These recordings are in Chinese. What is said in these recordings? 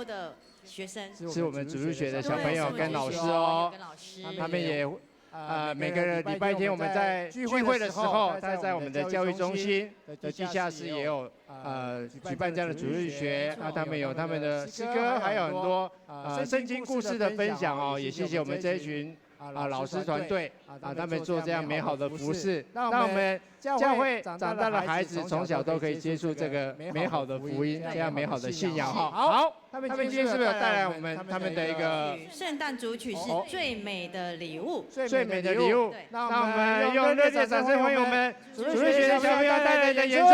的学生，是我们主日学的小朋友跟老师哦，他们也每个礼拜天我们在聚会的时候，在我们的教育中心的地下室也有举办这样的主日学，他们有他们的诗歌，还有很多圣经故事的分享哦，也谢谢我们这一群老师团队他们做这样美好的服事，让我们教会长大的孩子从小都可以接触这个美好的福音，这样美好的信仰哈。好，他们今天是不是有带来我们他们的一个圣诞主曲是最美的礼物？最美的礼物，那我们用热烈掌声欢迎我们主日学的小朋友带来的演出。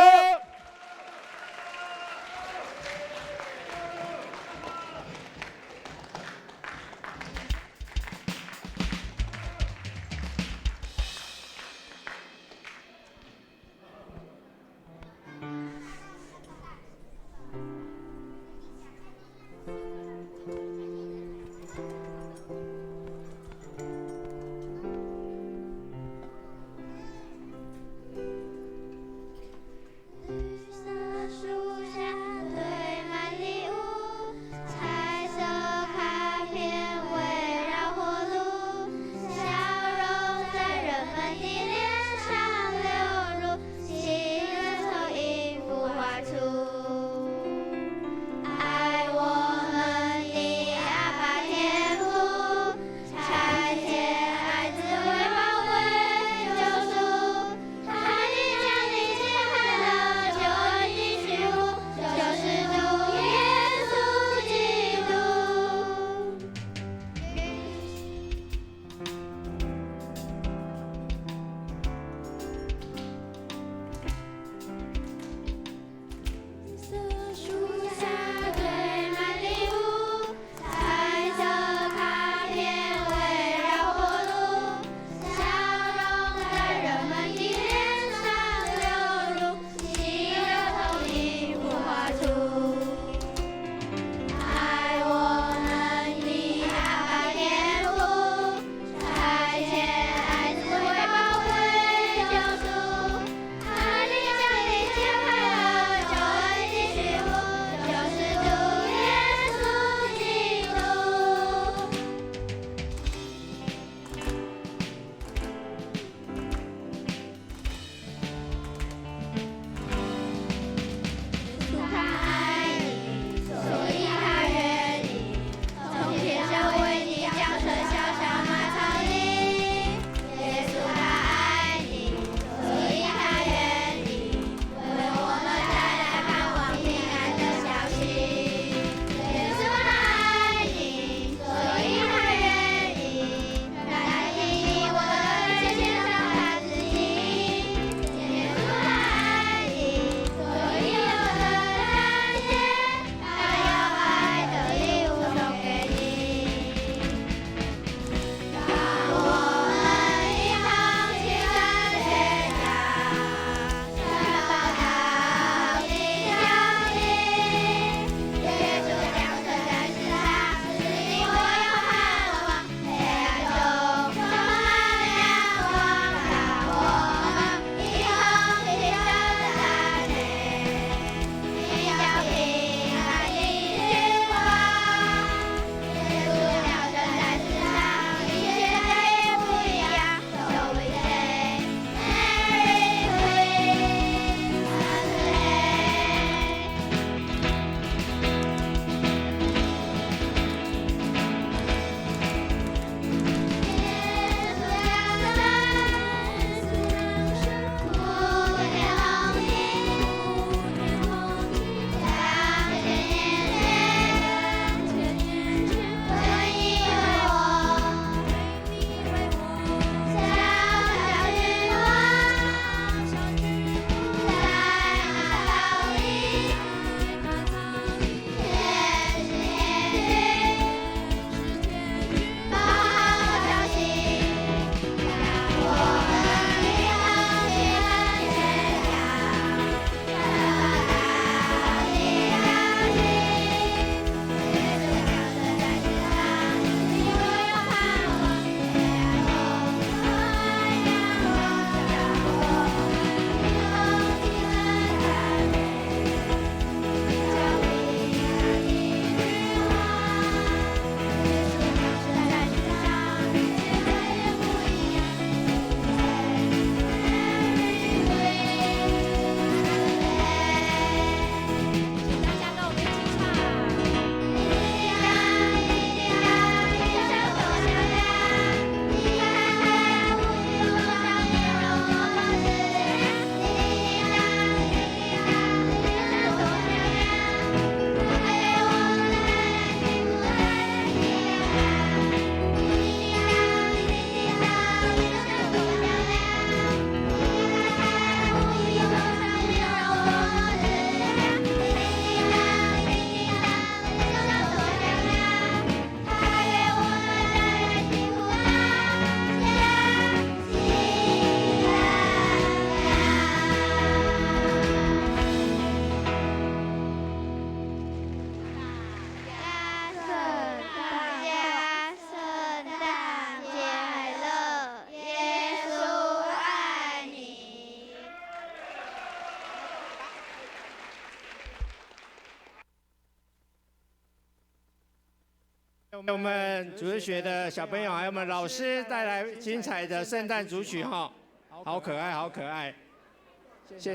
我们主日学的小朋友还有我们老师带来精彩的圣诞组曲哈，好可爱，好可爱。现